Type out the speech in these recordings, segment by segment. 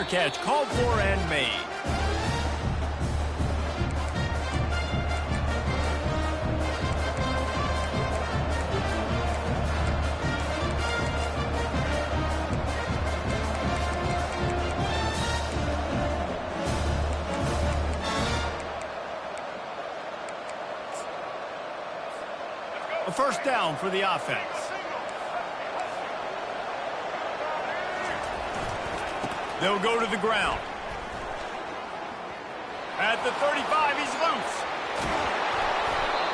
Fair catch, called for and made. A first down for the offense. They'll go to the ground. At the 35, he's loose.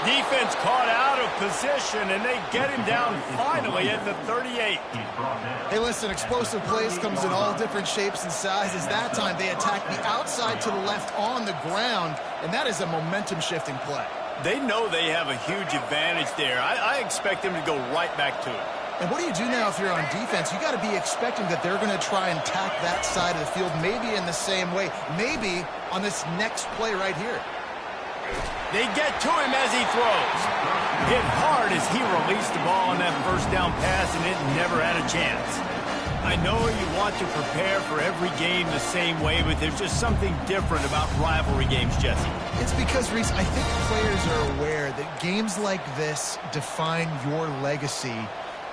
Defense caught out of position, and they get him down finally at the 38. Hey, listen, explosive plays comes in all different shapes and sizes. That time, they attacked the outside to the left on the ground, and that is a momentum-shifting play. They know they have a huge advantage there. I expect them to go right back to it. And what do you do now if you're on defense? You got to be expecting that they're going to try and tack that side of the field, maybe in the same way, maybe on this next play right here. They get to him as he throws. Hit hard as he released the ball on that first down pass, and it never had a chance. I know you want to prepare for every game the same way, but there's just something different about rivalry games, Jesse. It's because, Reese, I think players are aware that games like this define your legacy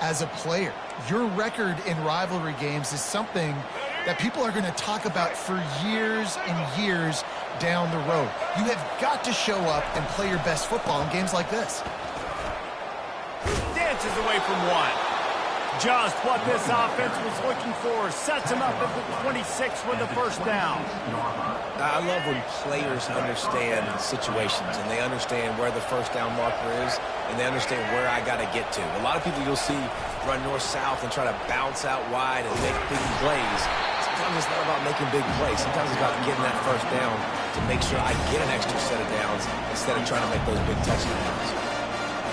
as a player. Your record in rivalry games is something that people are going to talk about for years and years down the road. You have got to show up and play your best football in games like this. Dances away from one. Just what this offense was looking for. Sets him up at the 26 with the first down. I love when players understand situations and they understand where the first down marker is and they understand where I got to get to. A lot of people you'll see run north-south and try to bounce out wide and make big plays. Sometimes it's not about making big plays. Sometimes it's about getting that first down to make sure I get an extra set of downs instead of trying to make those big touchdowns.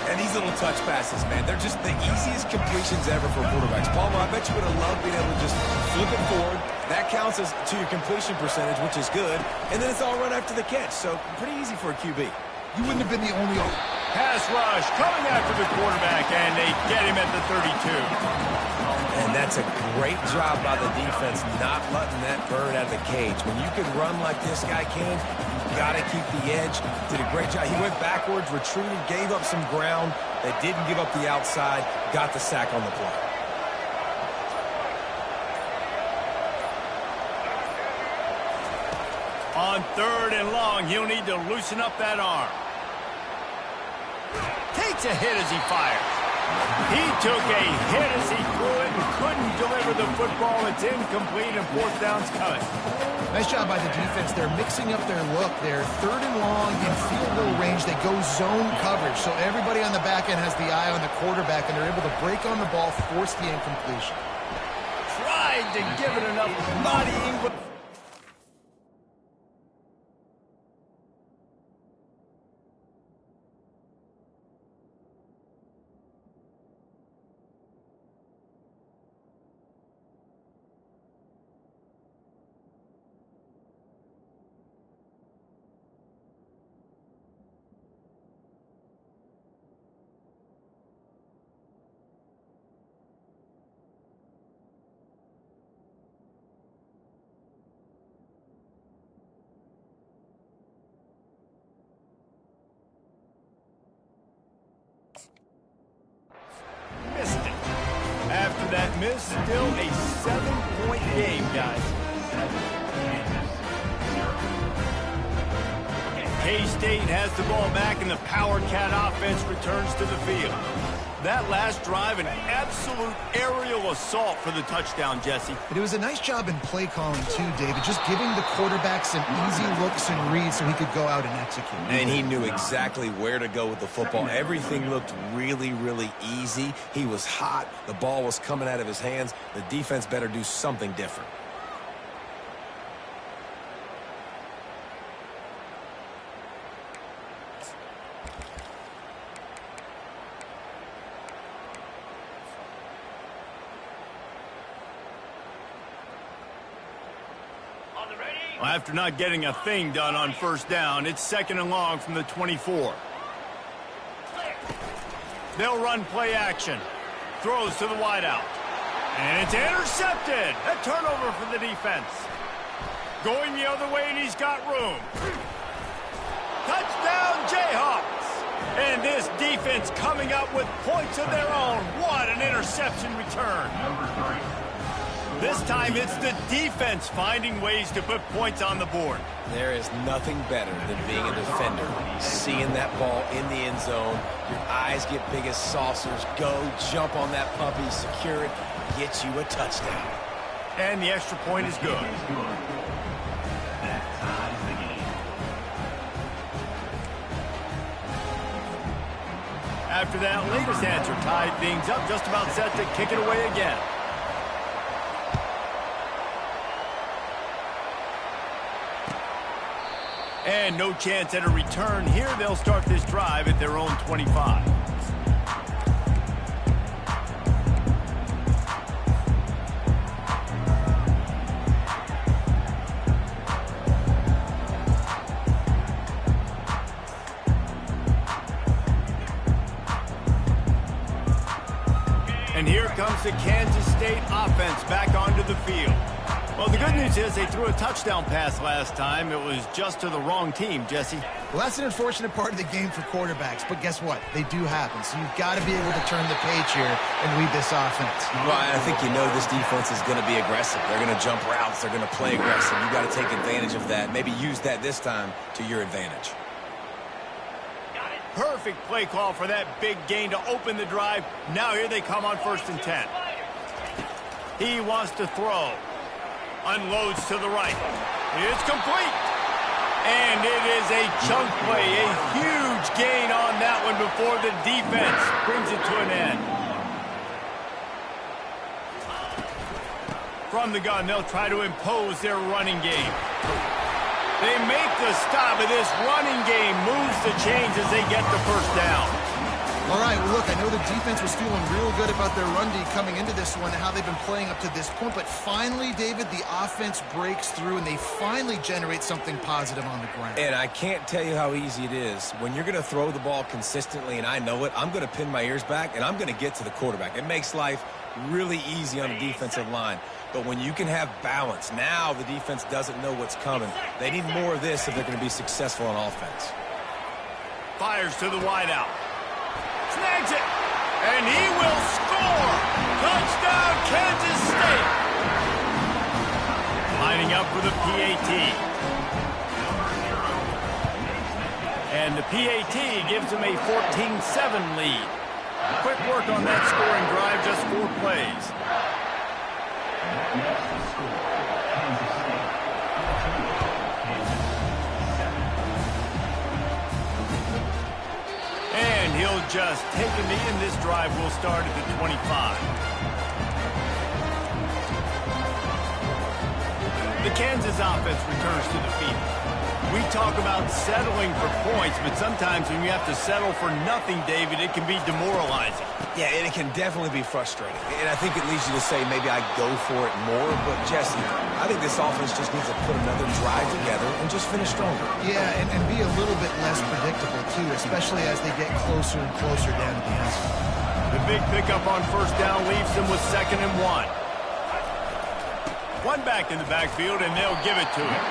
And these little touch passes, man, they're just the easiest completions ever for quarterbacks. Palmer, I bet you would have loved being able to just flip it forward. That counts as to your completion percentage, which is good. And then it's all run after the catch, so pretty easy for a QB. You wouldn't have been the only one. Pass rush coming after the quarterback, and they get him at the 32. And that's a great job by the defense not letting that bird out of the cage. When you can run like this guy can, you got to keep the edge. Did a great job. He went backwards, retreated, gave up some ground. They didn't give up the outside, got the sack on the play. On third and long, he'll need to loosen up that arm. Takes a hit as he fires. He took a hit as he threw it and couldn't deliver the football. It's incomplete and fourth down's coming. Nice job by the defense. They're mixing up their look. They're third and long in field goal range. They go zone coverage. So everybody on the back end has the eye on the quarterback, and they're able to break on the ball, force the incompletion. Tried to give it enough bodying, but missed it. After that miss, still a 7-point game, guys. K-State has the ball back, and the Power Cat offense returns to the field. That last drive, an absolute aerial assault for the touchdown, Jesse. But it was a nice job in play calling, too, David. Just giving the quarterback some easy looks and reads so he could go out and execute. And he knew exactly where to go with the football. Everything looked really, really easy. He was hot. The ball was coming out of his hands. The defense better do something different. After not getting a thing done on first down, it's second and long from the 24. They'll run play action. Throws to the wideout. And it's intercepted. A turnover for the defense. Going the other way, and he's got room. Touchdown, Jayhawks. And this defense coming up with points of their own. What an interception return. This time it's the defense finding ways to put points on the board. There is nothing better than being a defender. Seeing that ball in the end zone, your eyes get big as saucers. Go, jump on that puppy, secure it, get you a touchdown. And the extra point is good. After that latest answer tied things up, just about set to kick it away again. And no chance at a return here. They'll start this drive at their own 25. And here comes the Kansas State offense back onto the field. Well, the good news is they threw a touchdown pass last time. It was just to the wrong team, Jesse. Well, that's an unfortunate part of the game for quarterbacks, but guess what? They do happen. So you've got to be able to turn the page here and lead this offense. Well, I think you know this defense is going to be aggressive. They're going to jump routes. They're going to play aggressive. You've got to take advantage of that. Maybe use that this time to your advantage. Perfect play call for that big gain to open the drive. Now here they come on 1st and 10. He wants to throw. Unloads to the right. It's complete. And it is a chunk play. A huge gain on that one before the defense brings it to an end. From the gun, they'll try to impose their running game. They make the stop, and this running game moves the chains as they get the first down. All right, well, look, I know the defense was feeling real good about their run D coming into this one and how they've been playing up to this point. But finally, David, the offense breaks through, and they finally generate something positive on the ground. And I can't tell you how easy it is. When you're going to throw the ball consistently, and I know it, I'm going to pin my ears back, and I'm going to get to the quarterback. It makes life really easy on the defensive line. But when you can have balance, now the defense doesn't know what's coming. They need more of this if they're going to be successful on offense. Fires to the wideout. Snags it, and he will score. Touchdown, Kansas State. Lining up for the PAT. And the PAT gives him a 14-7 lead. Quick work on that scoring drive, just 4 plays. And he'll just take a knee, and this drive will start at the 25. The Kansas offense returns to the field. We talk about settling for points, but sometimes when you have to settle for nothing, David, it can be demoralizing. Yeah, and it can definitely be frustrating. And I think it leads you to say maybe I go for it more. But, Jesse, I think this offense just needs to put another drive together and just finish stronger. Yeah, and be a little bit less predictable, too, especially as they get closer and closer down to the end zone. The big pickup on 1st down leaves them with 2nd and 1. One back in the backfield, and they'll give it to him.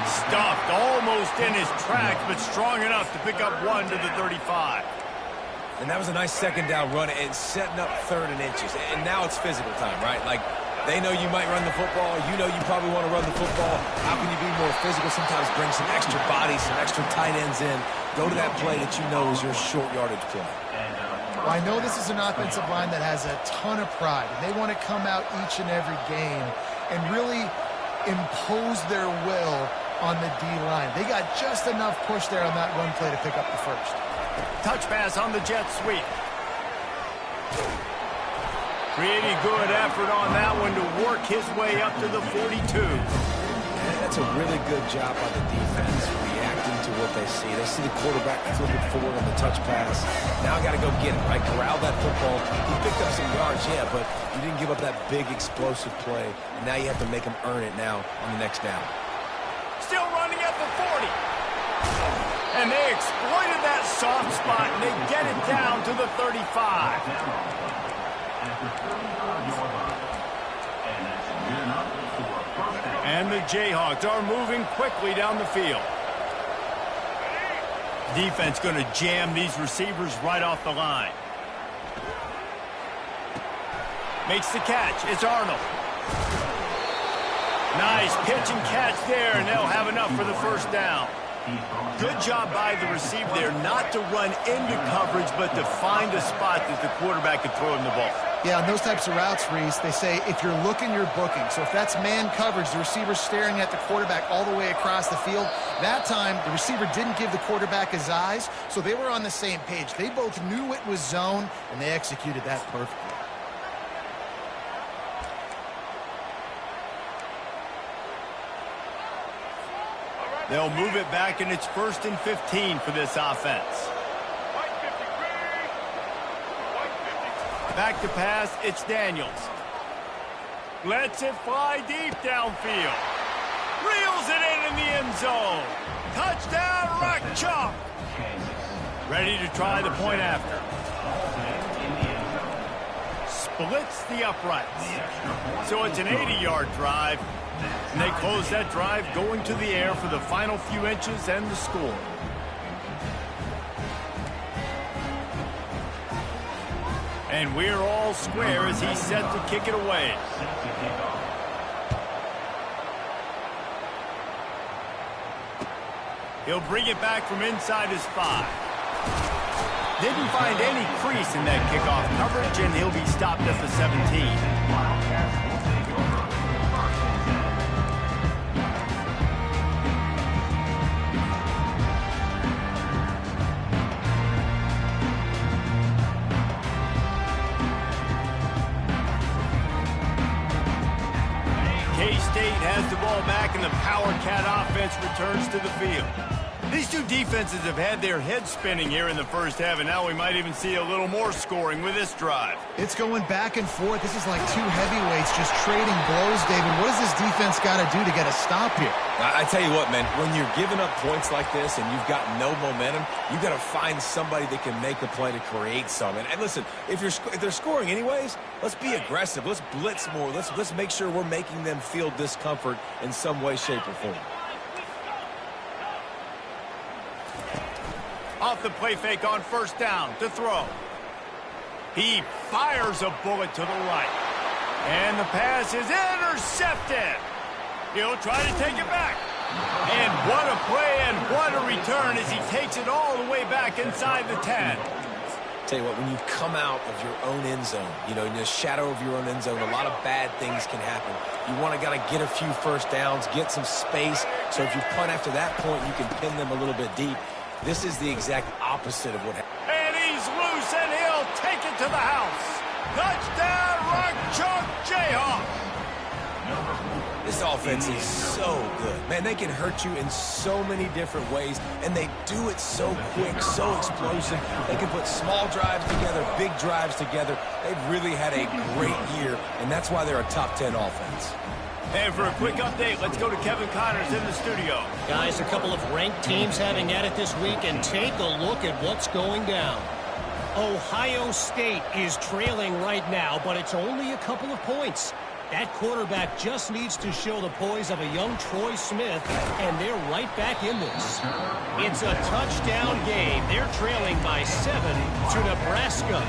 Stuffed almost in his tracks, but strong enough to pick up 1 to the 35. And that was a nice 2nd down run and setting up 3rd and inches. And now it's physical time, right? Like, they know you might run the football. You know you probably want to run the football. How can you be more physical? Sometimes bring some extra bodies, some extra tight ends in. Go to that play that you know is your short yardage play. Well, I know this is an offensive line that has a ton of pride, and they want to come out each and every game and really impose their will on the D-line. They got just enough push there on that run play to pick up the first. Touch pass on the jet sweep. Pretty good effort on that one to work his way up to the 42. And that's a really good job by the defense, reacting to what they see. They see the quarterback flip it forward on the touch pass. Now I got to go get it, right? Corral that football. He picked up some yards, yeah, but you didn't give up that big explosive play. And now you have to make him earn it now on the next down. Still running at the 40. And they exploited that soft spot, and they get it down to the 35. And the Jayhawks are moving quickly down the field. Defense going to jam these receivers right off the line. Makes the catch. It's Arnold. Nice pitch and catch there, and they'll have enough for the first down. Good job by the receiver there not to run into coverage, but to find a spot that the quarterback could throw him the ball. Yeah, on those types of routes, Reese, they say if you're looking, you're booking. So if that's man coverage, the receiver's staring at the quarterback all the way across the field. That time, the receiver didn't give the quarterback his eyes, so they were on the same page. They both knew it was zone, and they executed that perfectly. They'll move it back, and it's 1st and 15 for this offense. Back to pass, it's Daniels. Lets it fly deep downfield. Reels it in the end zone. Touchdown, Rock Chalk. Ready to try the point after. Splits the uprights. So it's an 80-yard drive. And they close that drive going to the air for the final few inches and the score. And we're all square as he's set to kick it away. He'll bring it back from inside his 5. Didn't find any crease in that kickoff coverage, and he'll be stopped at the 17. K-State has the ball back, and the Power Cat offense returns to the field. These two defenses have had their heads spinning here in the first half, and now we might even see a little more scoring with this drive. It's going back and forth. This is like two heavyweights just trading blows, David. What does this defense got to do to get a stop here? I tell you what, man, when you're giving up points like this and you've got no momentum, you've got to find somebody that can make a play to create some. And listen, if they're scoring anyways, let's be aggressive. Let's blitz more. Let's make sure we're making them feel discomfort in some way, shape, or form. Off the play fake on 1st down to throw. He fires a bullet to the right. And the pass is intercepted. He'll try to take it back. And what a play and what a return as he takes it all the way back inside the 10. Tell you what, when you come out of your own end zone, in the shadow of your own end zone, a lot of bad things can happen. You want to get a few first downs, get some space, so if you punt after that point, you can pin them a little bit deep. This is the exact opposite of what happened. And he's loose, and he'll take it to the house. Touchdown, Rock Chalk Jayhawk. This offense is so good. Man, they can hurt you in so many different ways, and they do it so quick, so explosive. They can put small drives together, big drives together. They've really had a great year, and that's why they're a top 10 offense. And for a quick update, let's go to Kevin Connors in the studio. Guys, a couple of ranked teams having at it this week, and take a look at what's going down. Ohio State is trailing right now, but it's only a couple of points. That quarterback just needs to show the poise of a young Troy Smith, and they're right back in this. It's a touchdown game. They're trailing by 7 to Nebraska.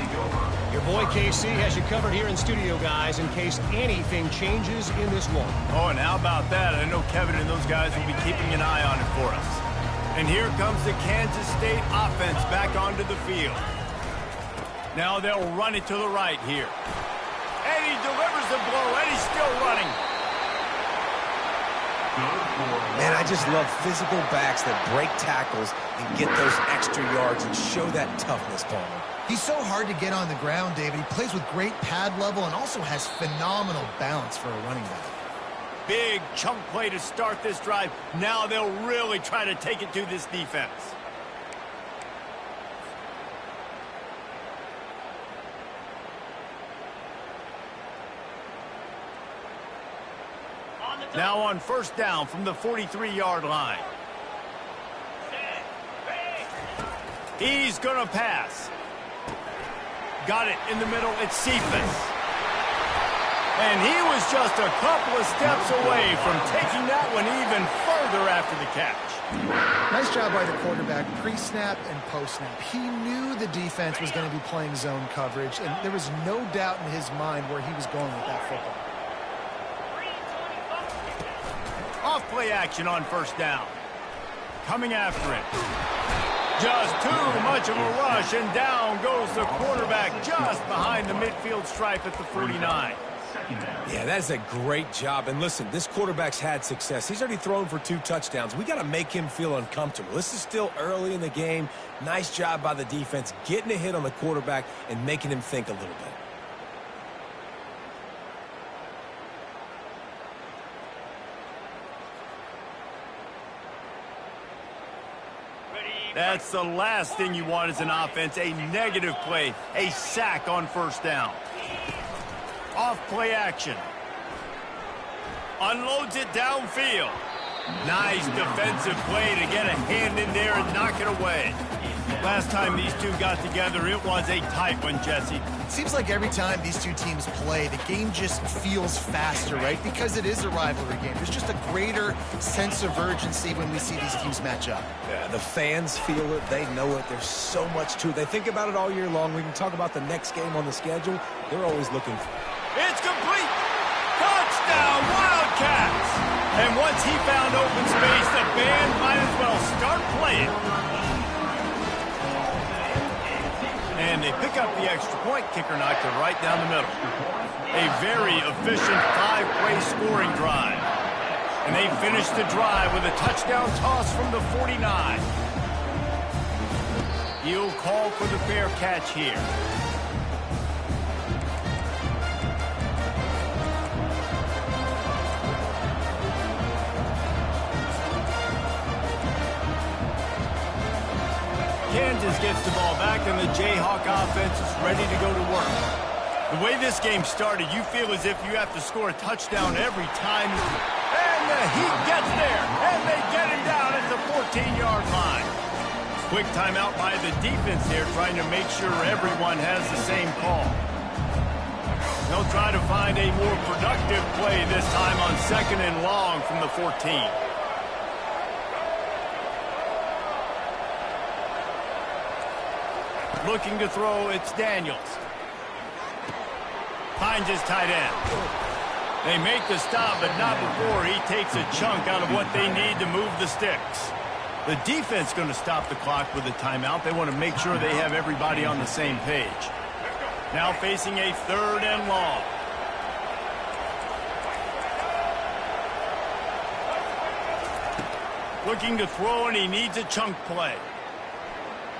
Your boy KC has you covered here in studio, guys, in case anything changes in this one. Oh, and how about that? I know Kevin and those guys will be keeping an eye on it for us. And here comes the Kansas State offense back onto the field. Now they'll run it to the right here. And he delivers the blow, and he's still running. Man, I just love physical backs that break tackles and get those extra yards and show that toughness, Palmer. He's so hard to get on the ground, David. He plays with great pad level and also has phenomenal balance for a running back. Big chunk play to start this drive. Now they'll really try to take it to this defense. Now on 1st down from the 43-yard line. He's going to pass. Got it in the middle. It's Cephas. And he was just a couple of steps away from taking that one even further after the catch. Nice job by the quarterback, pre-snap and post-snap. He knew the defense was going to be playing zone coverage, and there was no doubt in his mind where he was going with that football. Off play action on first down. Coming after it. Just too much of a rush, and down goes the quarterback just behind the midfield stripe at the 49. Yeah, that's a great job. And listen, this quarterback's had success. He's already thrown for 2 touchdowns. We got to make him feel uncomfortable. This is still early in the game. Nice job by the defense, getting a hit on the quarterback and making him think a little bit. That's the last thing you want as an offense, a negative play, a sack on first down. Off play action. Unloads it downfield. Nice defensive play to get a hand in there and knock it away. Last time these two got together, it was a tight one, Jesse. It seems like every time these two teams play, the game just feels faster, right? Because it is a rivalry game. There's just a greater sense of urgency when we see these teams match up. Yeah, the fans feel it. They know it. There's so much to it. They think about it all year long. We can talk about the next game on the schedule. They're always looking for it. It's complete. Touchdown, Wildcats. And once he found open space, the band might as well start playing. And they pick up the extra point. Kicker knocked it right down the middle. A very efficient 5-play scoring drive. And they finish the drive with a touchdown toss from the 49. He'll call for the fair catch here. Kansas gets the ball back, and the Jayhawk offense is ready to go to work. The way this game started, you feel as if you have to score a touchdown every time. And the Heat gets there, and they get him down at the 14-yard line. Quick timeout by the defense there, trying to make sure everyone has the same call. They'll try to find a more productive play this time on 2nd and long from the 14. Looking to throw, it's Daniels. Finds his tight end. They make the stop, but not before he takes a chunk out of what they need to move the sticks. The defense going to stop the clock with a timeout. They want to make sure they have everybody on the same page. Now facing a 3rd and long. Looking to throw, and he needs a chunk play.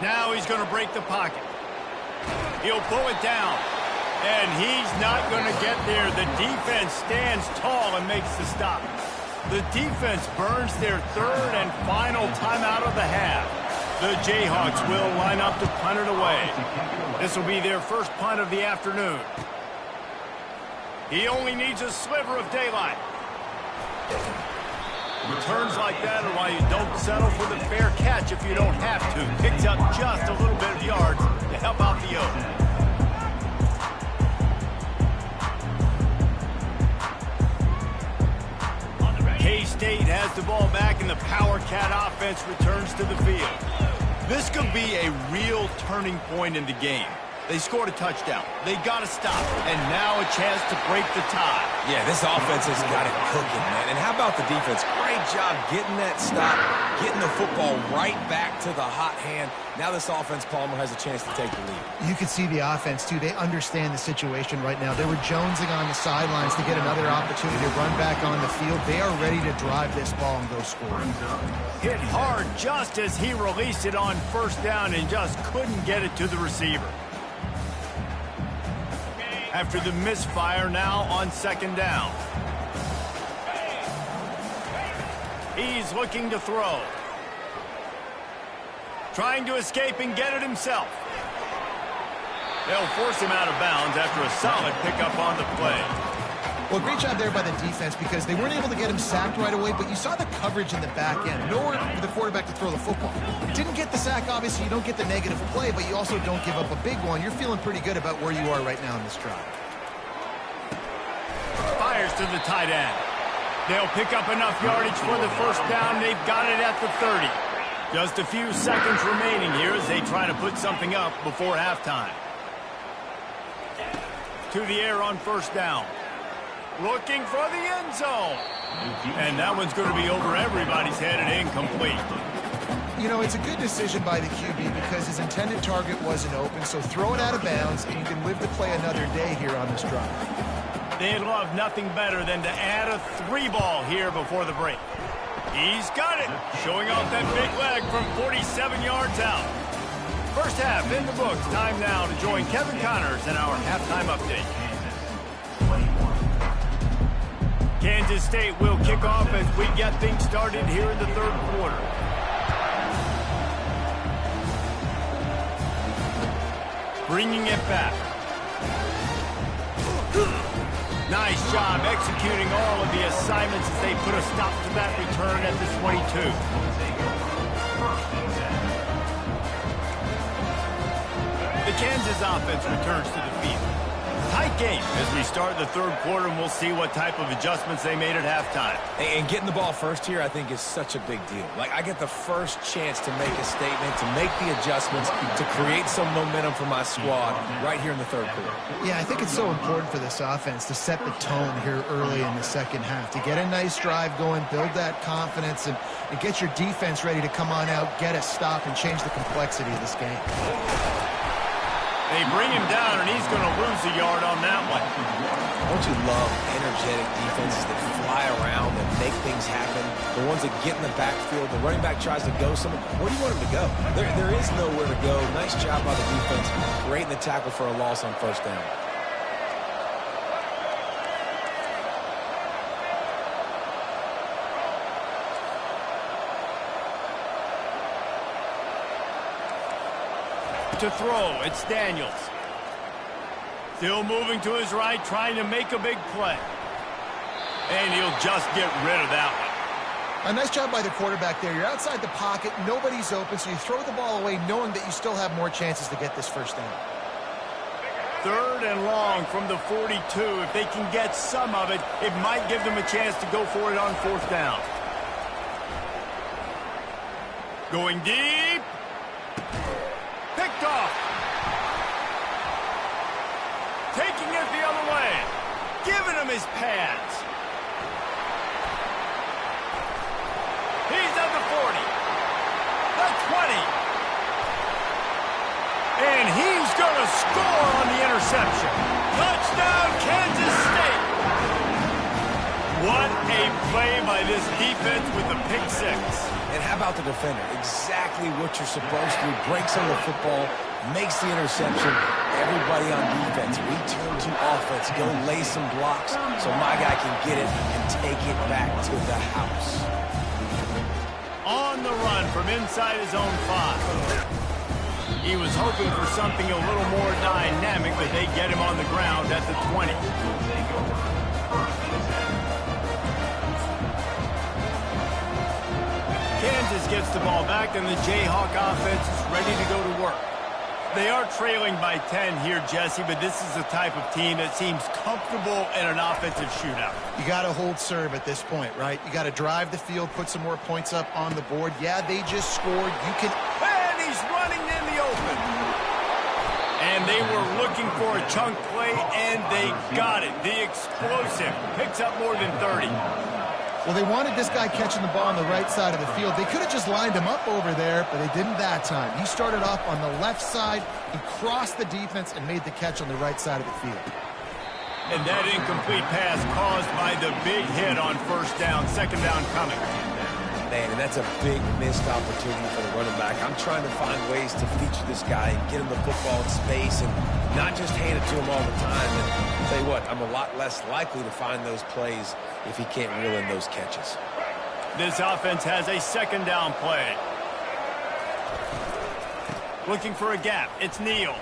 Now he's going to break the pocket. He'll pull it down. And he's not going to get there. The defense stands tall and makes the stop. The defense burns their 3rd and final timeout of the half. The Jayhawks will line up to punt it away. This will be their first punt of the afternoon. He only needs a sliver of daylight. Returns like that are why you don't settle for the fair catch if you don't have to. Picks up just a little bit of yards to help out the Oak. K-State has the ball back, and the Power Cat offense returns to the field. This could be a real turning point in the game. They scored a touchdown. They got to stop. And now a chance to break the tie. Yeah, this offense has got it cooking, man. And how about the defense? Great job getting that stop, getting the football right back to the hot hand. Now this offense, Palmer, has a chance to take the lead. You can see the offense, too. They understand the situation right now. They were jonesing on the sidelines to get another opportunity to run back on the field. They are ready to drive this ball and go score. Hit hard just as he released it on first down and just couldn't get it to the receiver. After the misfire, now on 2nd down. He's looking to throw. Trying to escape and get it himself. They'll force him out of bounds after a solid pickup on the play. Well, great job there by the defense because they weren't able to get him sacked right away, but you saw the coverage in the back end. Nowhere for the quarterback to throw the football. Didn't get the sack, obviously. You don't get the negative play, but you also don't give up a big one. You're feeling pretty good about where you are right now in this drive. pass to the tight end. They'll pick up enough yardage for the first down. They've got it at the 30. Just a few seconds remaining here as they try to put something up before halftime. To the air on first down. Looking for the end zone. And that one's going to be over everybody's head and incomplete. You know, it's a good decision by the QB because his intended target wasn't open, so throw it out of bounds, and you can live to play another day here on this drive. They'd love nothing better than to add a 3-ball here before the break. He's got it, showing off that big leg from 47 yards out. First half in the books. Time now to join Kevin Connors in our halftime update. Kansas State will kick off as we get things started here in the third quarter. Bringing it back. Nice job executing all of the assignments as they put a stop to that return at the 22. The Kansas offense returns to the field. Tight game as we start the third quarter, and we'll see what type of adjustments they made at halftime. And getting the ball first here, I think, is such a big deal. Like, I get the first chance to make a statement, to make the adjustments, to create some momentum for my squad right here in the third quarter. Yeah, I think it's so important for this offense to set the tone here early in the second half, to get a nice drive going, build that confidence, and get your defense ready to come on out, get a stop, and change the complexity of this game. They bring him down, and he's going to lose a yard on that one. Don't you love energetic defenses that fly around and make things happen? The ones that get in the backfield, the running back tries to go somewhere. Where do you want him to go? There is nowhere to go. Nice job by the defense, creating the tackle for a loss on first down. To throw, it's Daniels. Still moving to his right, trying to make a big play. And he'll just get rid of that one. A nice job by the quarterback there. You're outside the pocket, nobody's open, so you throw the ball away knowing that you still have more chances to get this first down. Third and long from the 42. If they can get some of it, it might give them a chance to go for it on fourth down. Going deep. Picked off. Taking it the other way. Giving him his pads. He's at the 40. The 20. And he's going to score on the interception. Touchdown, Kansas State. What a play by this defense with the pick six. And how about the defender? Exactly what you're supposed to do. Breaks on the football, makes the interception. Everybody on defense, return to offense. Go lay some blocks so my guy can get it and take it back to the house. On the run from inside his own 5. He was hoping for something a little more dynamic, but they get him on the ground at the 20. Kansas gets the ball back, and the Jayhawk offense is ready to go to work. They are trailing by 10 here, Jesse, but this is the type of team that seems comfortable in an offensive shootout. You got to hold serve at this point, right? You got to drive the field, put some more points up on the board. Yeah, they just scored. You can... And he's running in the open. And they were looking for a chunk play, and they got it. The explosive picks up more than 30. Well, they wanted this guy catching the ball on the right side of the field. They could have just lined him up over there, but they didn't that time. He started off on the left side. He crossed the defense and made the catch on the right side of the field. And that incomplete pass caused by the big hit on first down. Second down coming. Man, and that's a big missed opportunity for the running back. I'm trying to find ways to feature this guy and get him the football in space and not just hand it to him all the time. And I'll tell you what, I'm a lot less likely to find those plays if he can't reel in those catches. This offense has a second down play. Looking for a gap. It's Neal.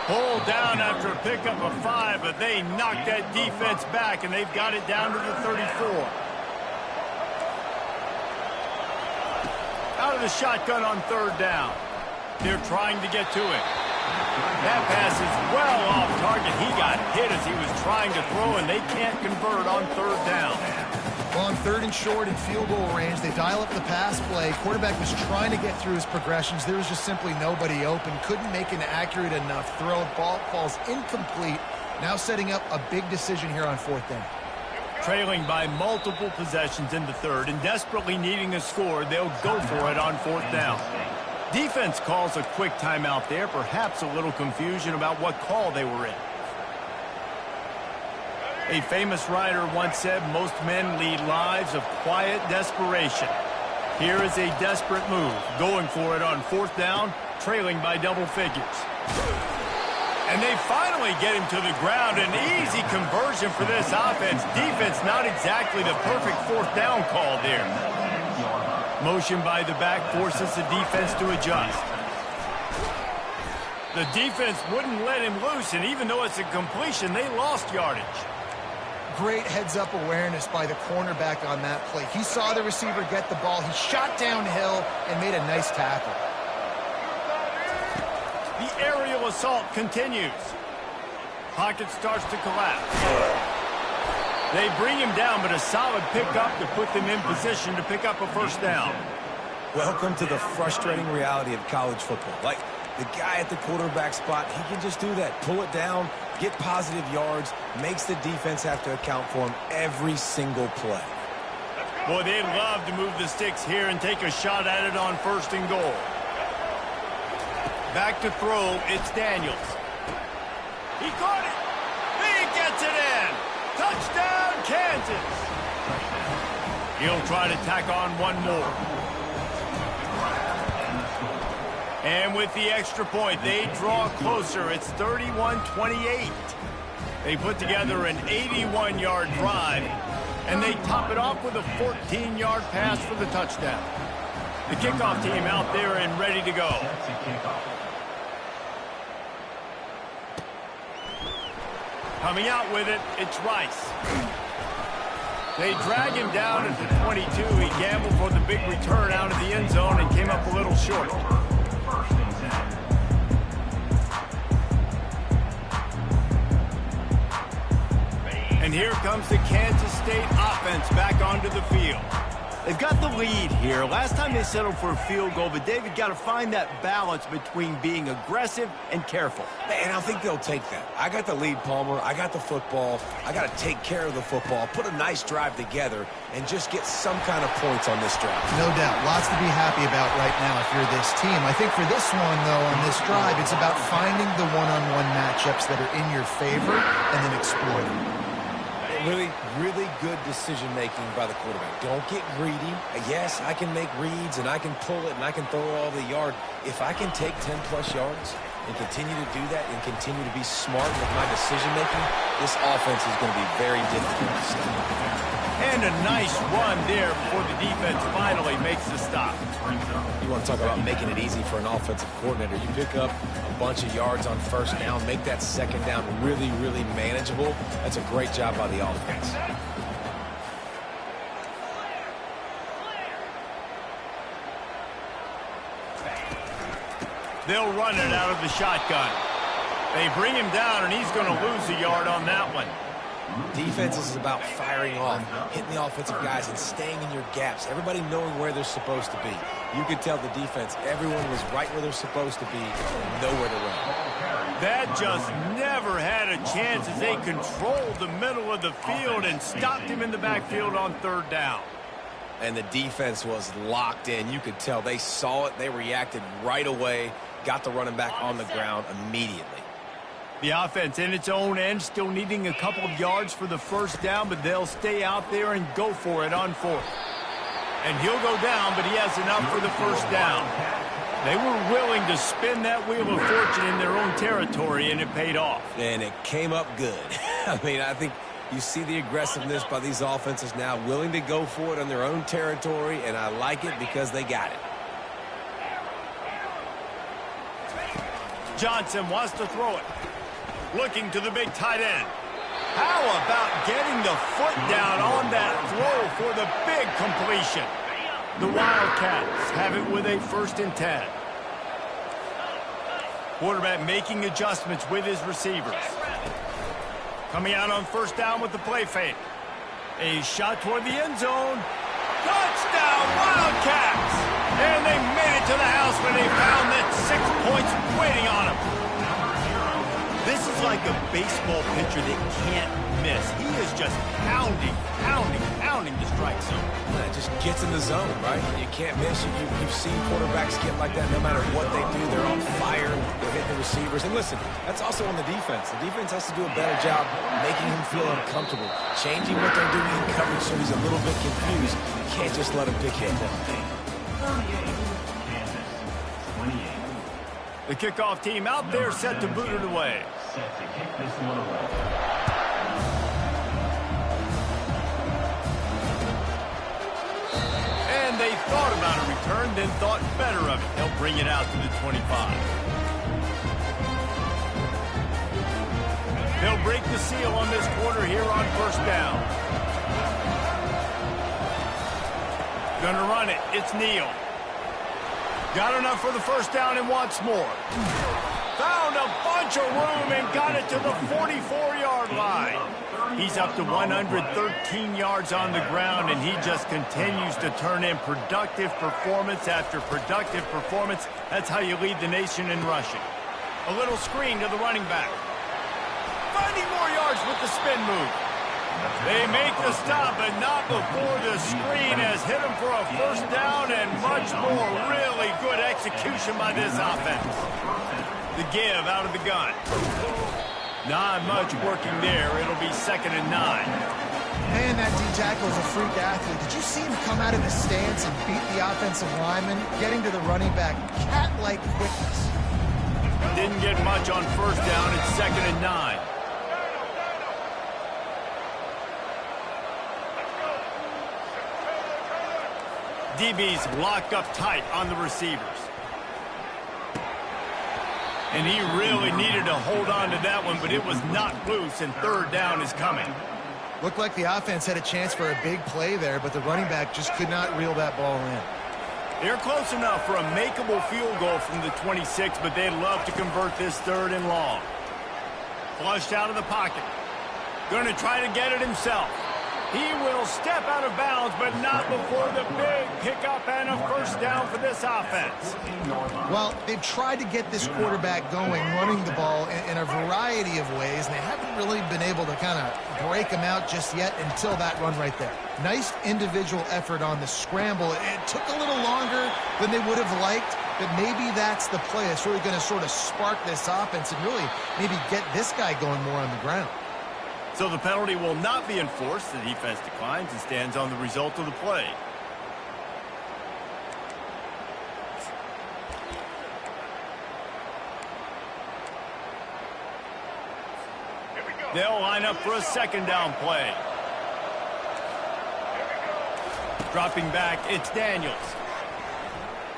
Pulled down after a pickup of 5, but they knocked that defense back, and they've got it down to the 34. Out of the shotgun on third down. They're trying to get to it. That pass is well off target. He got got hit as he was trying to throw, and they can't convert on third down. Well, on third and short in field goal range, they dial up the pass play. Quarterback was trying to get through his progressions. There was just simply nobody open. Couldn't make an accurate enough throw. Ball falls incomplete. Now setting up a big decision here on fourth down. Trailing by multiple possessions in the third and desperately needing a score, they'll go for it on fourth down. Defense calls a quick timeout there, perhaps a little confusion about what call they were in. A famous writer once said, most men lead lives of quiet desperation. Here is a desperate move, going for it on fourth down, trailing by double figures. And they finally get him to the ground. An easy conversion for this offense. Defense not exactly the perfect fourth down call there. Motion by the back forces the defense to adjust. The defense wouldn't let him loose, and even though it's a completion, they lost yardage. Great heads-up awareness by the cornerback on that play. He saw the receiver get the ball. He shot downhill and made a nice tackle. The aerial assault continues. Pocket starts to collapse. They bring him down, but a solid pickup to put them in position to pick up a first down. Welcome to the frustrating reality of college football. Like, the guy at the quarterback spot, he can just do that. Pull it down, get positive yards, makes the defense have to account for him every single play. Boy, they'd love to move the sticks here and take a shot at it on first and goal. Back to throw, it's Daniels. He caught it. He gets it in. Touchdown, Kansas. He'll try to tack on one more. And with the extra point, they draw closer. It's 31-28. They put together an 81-yard drive, and they top it off with a 14-yard pass for the touchdown. The kickoff team out there and ready to go. Coming out with it, it's Rice. They drag him down at the 22. He gambled for the big return out of the end zone and came up a little short. And here comes the Kansas State offense back onto the field. They've got the lead here. Last time they settled for a field goal, but David got to find that balance between being aggressive and careful. And I think they'll take that. I got the lead, Palmer. I got the football. I got to take care of the football, put a nice drive together, and just get some kind of points on this drive. No doubt. Lots to be happy about right now if you're this team. I think for this one, though, on this drive, it's about finding the one-on-one matchups that are in your favor and then exploiting. Really, really good decision-making by the quarterback. Don't get greedy. Yes, I can make reads, and I can pull it, and I can throw all the yard. If I can take 10-plus yards and continue to do that and continue to be smart with my decision-making, this offense is going to be very difficult to stop. And a nice run there before the defense finally makes the stop. You want to talk about making it easy for an offensive coordinator. You pick up a bunch of yards on first down, make that second down really, really manageable. That's a great job by the offense. They'll run it out of the shotgun. They bring him down, and he's going to lose a yard on that one. Defense is about firing off, hitting the offensive guys, and staying in your gaps. Everybody knowing where they're supposed to be. You could tell the defense, everyone was right where they're supposed to be, nowhere to run. That just never had a chance as they controlled the middle of the field and stopped him in the backfield on third down. And the defense was locked in. You could tell they saw it. They reacted right away, got the running back on the ground immediately. The offense in its own end still needing a couple of yards for the first down, but they'll stay out there and go for it on fourth. And he'll go down, but he has enough for the first down. They were willing to spin that wheel of fortune in their own territory, and it paid off. And it came up good. I mean, I think you see the aggressiveness by these offenses now, willing to go for it on their own territory, and I like it because they got it. Johnson wants to throw it. Looking to the big tight end. How about getting the foot down on that throw for the big completion? The Wildcats have it with a 1st and 10. Quarterback making adjustments with his receivers. Coming out on first down with the play fake. A shot toward the end zone. Touchdown, Wildcats! And they made it to the house when they found that 6 points waiting on them. This is like a baseball pitcher that can't miss. He is just pounding the strike zone. It just gets in the zone, right? You can't miss. You've seen quarterbacks get like that no matter what they do. They're on fire. They're hitting the receivers. And listen, that's also on the defense. The defense has to do a better job making him feel uncomfortable, changing what they're doing in coverage so he's a little bit confused. You can't just let him pick hit. The kickoff team out there set to boot it away. And they thought about a return, then thought better of it. They'll bring it out to the 25. They'll break the seal on this quarter here on first down. Gonna run it. It's Neal. Got enough for the first down and wants more. Found a bunch of room and got it to the 44-yard line. He's up to 113 yards on the ground, and he just continues to turn in productive performance after productive performance. That's how you lead the nation in rushing. A little screen to the running back. Finding more yards with the spin move. They make the stop, but not before the screen has hit them for a first down and much more. Really good execution by this offense. The give out of the gun. Not much working there. It'll be 2nd and 9. Man, that D-tackle's a freak athlete. Did you see him come out of his stance and beat the offensive lineman, getting to the running back? Cat-like quickness. Didn't get much on first down. It's 2nd and 9. DB's locked up tight on the receivers. And he really needed to hold on to that one, but it was not loose, and 3rd down is coming. Looked like the offense had a chance for a big play there, but the running back just could not reel that ball in. They're close enough for a makeable field goal from the 26, but they'd love to convert this 3rd and long. Flushed out of the pocket. Going to try to get it himself. He will step out of bounds, but not before the big pickup and a first down for this offense. Well, they've tried to get this quarterback going, running the ball in a variety of ways, and they haven't really been able to kind of break him out just yet until that run right there. Nice individual effort on the scramble. It took a little longer than they would have liked, but maybe that's the play. It's really going to sort of spark this offense and really maybe get this guy going more on the ground. So the penalty will not be enforced. The defense declines and stands on the result of the play. They'll line up for a 2nd down play. Dropping back, it's Daniels.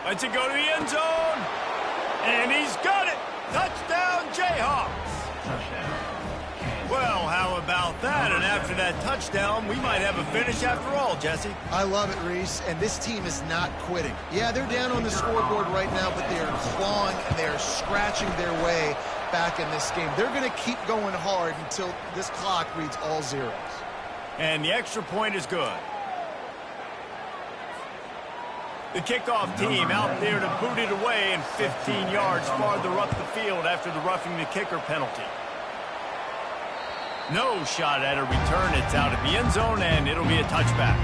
Lets it go to the end zone. And he's got it. Touchdown, Jayhawks. Touchdown. Well, how about that? And after that touchdown, we might have a finish after all, Jesse. I love it, Reese, and this team is not quitting. Yeah, they're down on the scoreboard right now, but they are clawing and they are scratching their way back in this game. They're going to keep going hard until this clock reads all zeros. And the extra point is good. The kickoff team out there to boot it away and 15 yards farther up the field after the roughing the kicker penalty. No shot at a return. It's out of the end zone, and it'll be a touchback.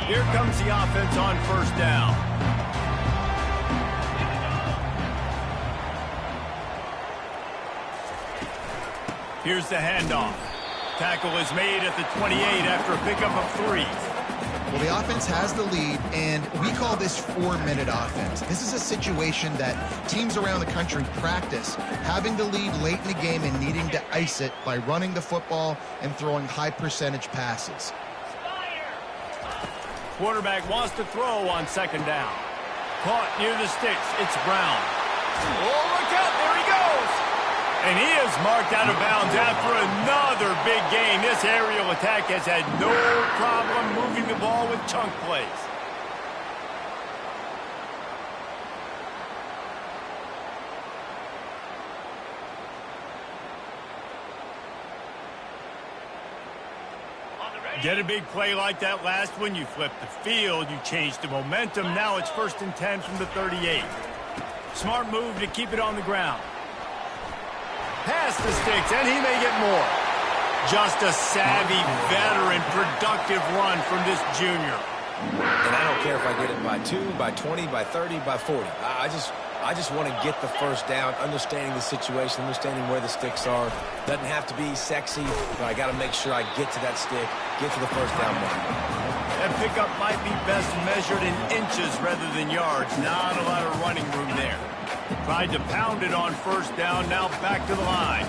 Here comes the offense on first down. Here's the handoff. Tackle is made at the 28 after a pickup of 3. Well, the offense has the lead, and we call this 4-minute offense. This is a situation that teams around the country practice, having the lead late in the game and needing to ice it by running the football and throwing high-percentage passes. Quarterback wants to throw on 2nd down. Caught near the sticks. It's Brown. Oh, look out. There he goes. And he is marked out of bounds after another big gain. This aerial attack has had no problem moving the ball with chunk plays. Get a big play like that last one, you flip the field, you change the momentum. Now it's 1st and 10 from the 38. Smart move to keep it on the ground. Past the sticks, and he may get more. Just a savvy, veteran, productive run from this junior. And I don't care if I get it by 2, by 20, by 30, by 40. I just want to get the first down, understanding the situation, understanding where the sticks are. Doesn't have to be sexy, but I got to make sure I get to that stick, get to the first down mark. That pickup might be best measured in inches rather than yards. Not a lot of running room there. Tried to pound it on 1st down, now back to the line.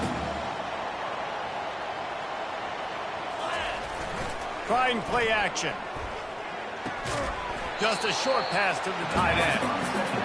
Trying play action. Just a short pass to the tight end.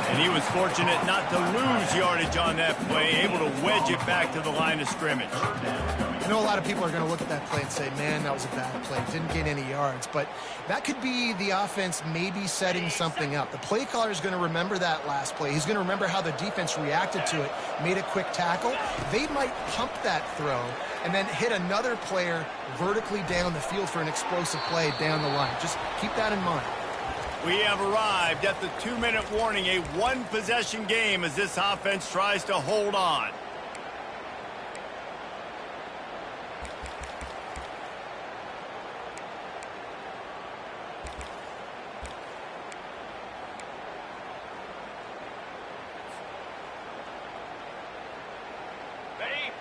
And he was fortunate not to lose yardage on that play, able to wedge it back to the line of scrimmage. I know a lot of people are going to look at that play and say, man, that was a bad play. Didn't gain any yards. But that could be the offense maybe setting something up. The play caller is going to remember that last play. He's going to remember how the defense reacted to it, made a quick tackle. They might pump that throw and then hit another player vertically down the field for an explosive play down the line. Just keep that in mind. We have arrived at the 2-minute warning, a one-possession game as this offense tries to hold on.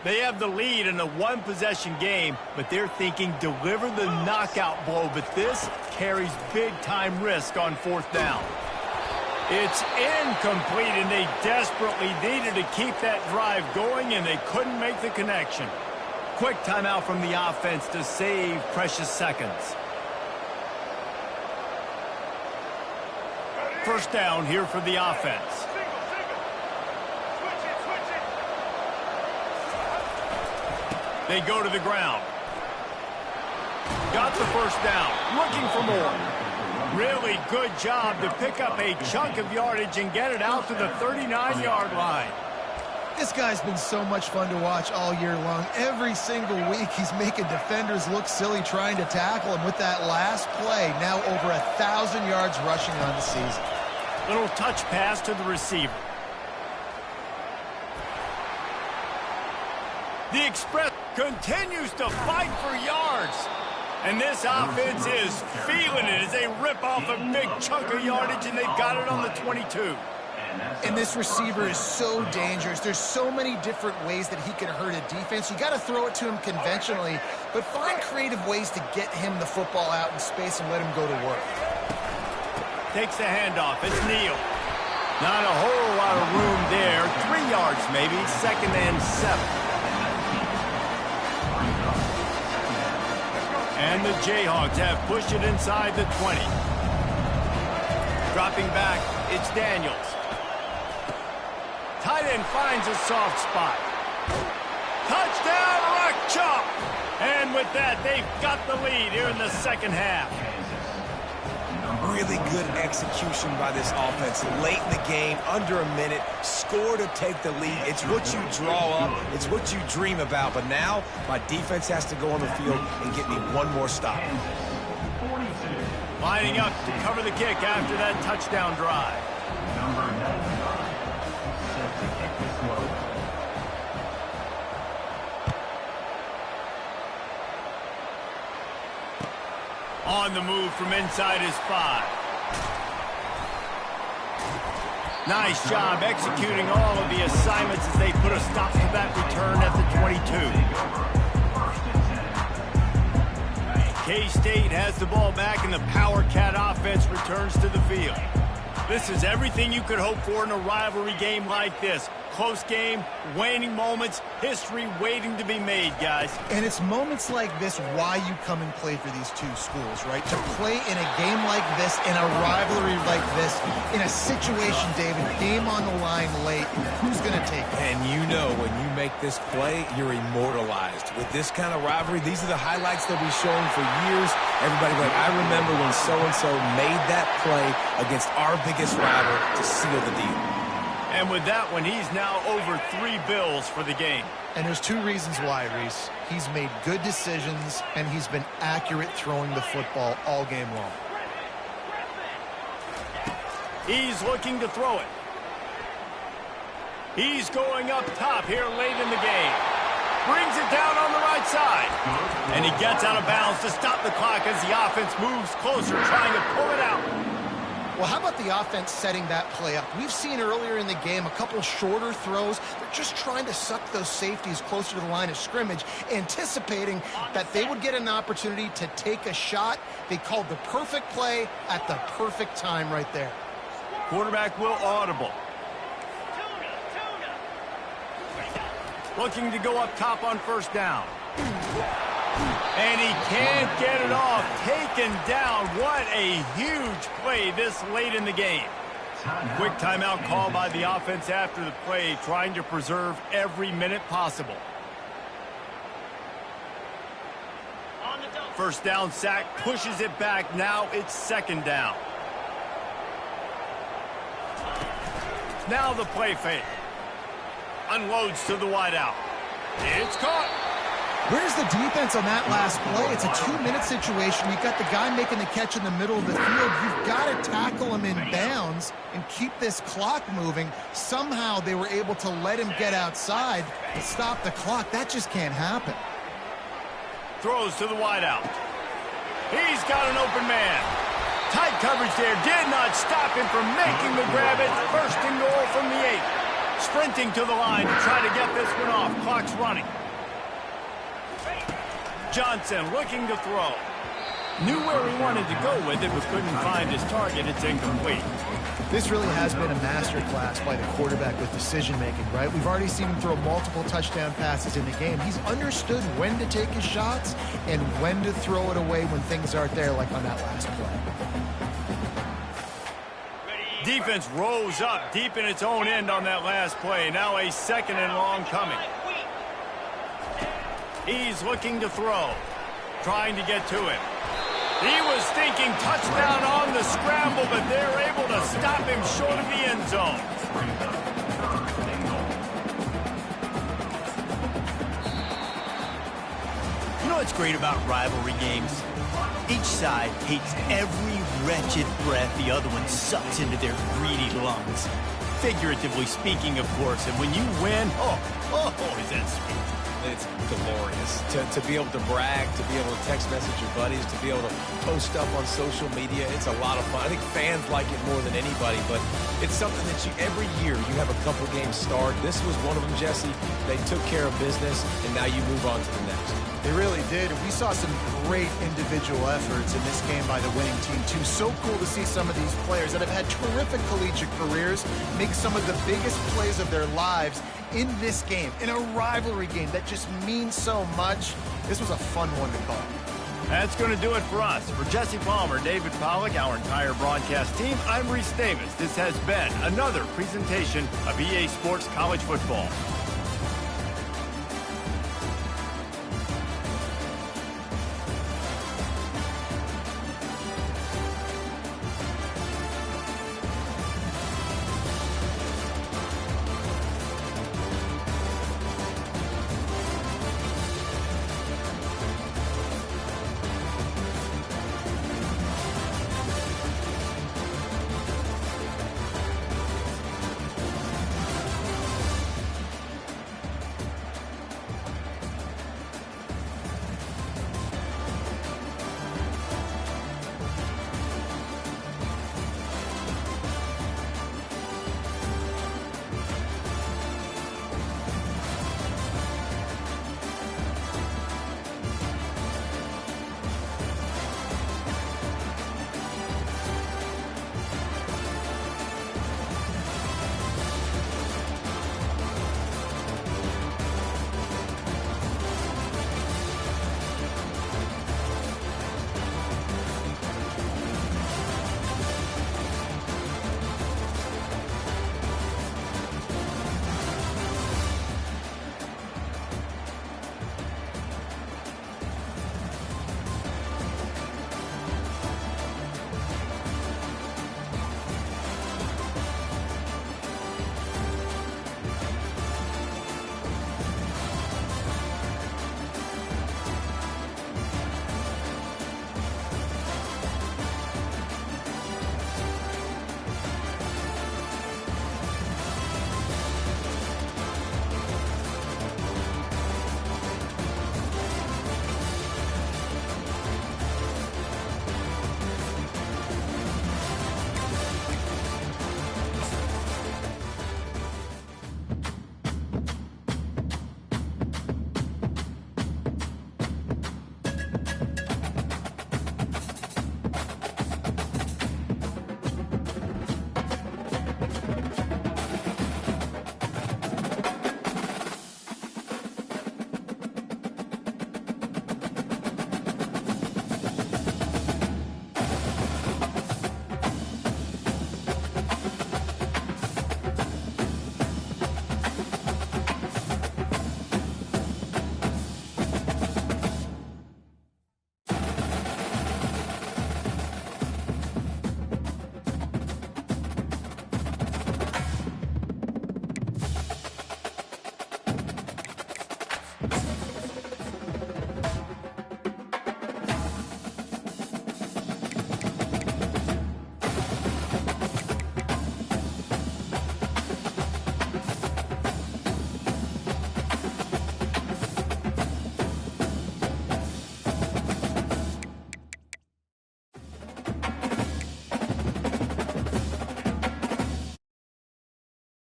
They have the lead in a one-possession game, but they're thinking deliver the knockout blow, but this carries big-time risk on 4th down. It's incomplete, and they desperately needed to keep that drive going, and they couldn't make the connection. Quick timeout from the offense to save precious seconds. 1st down here for the offense. They go to the ground. Got the 1st down. Looking for more. Really good job to pick up a chunk of yardage and get it out to the 39-yard line. This guy's been so much fun to watch all year long. Every single week he's making defenders look silly trying to tackle him with that last play. Now over 1,000 yards rushing on the season. Little touch pass to the receiver. The Express continues to fight for yards. And this offense is feeling it as they rip off a big chunk of yardage, and they've got it on the 22. And this receiver is so dangerous. There's so many different ways that he can hurt a defense. You got to throw it to him conventionally, but find creative ways to get him the football out in space and let him go to work. Takes the handoff. It's Neal. Not a whole lot of room there. 3 yards maybe. 2nd and 7. And the Jayhawks have pushed it inside the 20. Dropping back, it's Daniels. Tight end finds a soft spot. Touchdown, Rock Chalk! And with that, they've got the lead here in the 2nd half. Really good execution by this offense. Late in the game, under a minute, score to take the lead. It's what you draw up. It's what you dream about. But now, my defense has to go on the field and get me one more stop. Lining up to cover the kick after that touchdown drive. On the move from inside his 5. Nice job executing all of the assignments as they put a stop to that return at the 22. K-State has the ball back, and the Power Cat offense returns to the field. This is everything you could hope for in a rivalry game like this. Close game, waning moments, history waiting to be made, guys. And it's moments like this why you come and play for these two schools, right? To play in a game like this, in a rivalry like this, in a situation, David, game on the line late, who's going to take it? And you know when you make this play, you're immortalized. With this kind of rivalry, these are the highlights they'll be showing for years. Everybody like, I remember when so-and-so made that play against our biggest rival to seal the deal. And with that one, he's now over 3 bills for the game. And there's 2 reasons why, Reese. He's made good decisions, and he's been accurate throwing the football all game long. He's looking to throw it. He's going up top here late in the game. Brings it down on the right side. And he gets out of bounds to stop the clock as the offense moves closer, trying to pull it out. Well, how about the offense setting that play up? We've seen earlier in the game a couple shorter throws. They're just trying to suck those safeties closer to the line of scrimmage, anticipating that they would get an opportunity to take a shot. They called the perfect play at the perfect time right there. Quarterback will audible. Looking to go up top on first down. And he can't get it off. Taken down. What a huge play this late in the game. Quick timeout call by the offense after the play, trying to preserve every minute possible. First down sack, pushes it back. Now it's second down. Now the play fake. Unloads to the wideout. It's caught. Where's the defense on that last play? It's a 2-minute situation. You've got the guy making the catch in the middle of the field. You've got to tackle him in bounds and keep this clock moving. Somehow they were able to let him get outside and stop the clock. That just can't happen. Throws to the wideout. He's got an open man. Tight coverage there. Did not stop him from making the grab. It's first and goal from the 8. Sprinting to the line to try to get this one off. Clock's running. Johnson looking to throw. Knew where he wanted to go with it, but couldn't find his target. It's incomplete. This really has been a masterclass by the quarterback with decision-making, right? We've already seen him throw multiple touchdown passes in the game. He's understood when to take his shots and when to throw it away when things aren't there, like on that last play. Defense rose up deep in its own end on that last play. Now a second and long coming. He's looking to throw. Trying to get to him. He was thinking touchdown on the scramble, but they're able to stop him short of the end zone. You know what's great about rivalry games? Each side hates every wretched breath the other one sucks into their greedy lungs. Figuratively speaking, of course, and when you win, oh, is that sweet. It's glorious to be able to brag, to be able to text message your buddies, to be able to post stuff on social media. It's a lot of fun. I think fans like it more than anybody, but it's something that every year you have a couple games start. This was one of them, Jesse. They took care of business, and now you move on to the next. They really did. We saw some great individual efforts in this game by the winning team, too. So cool to see some of these players that have had terrific collegiate careers make some of the biggest plays of their lives in this game, in a rivalry game that just means so much. This was a fun one to call. That's going to do it for us. For Jesse Palmer, David Pollack, our entire broadcast team, I'm Reese Davis. This has been another presentation of EA Sports College Football.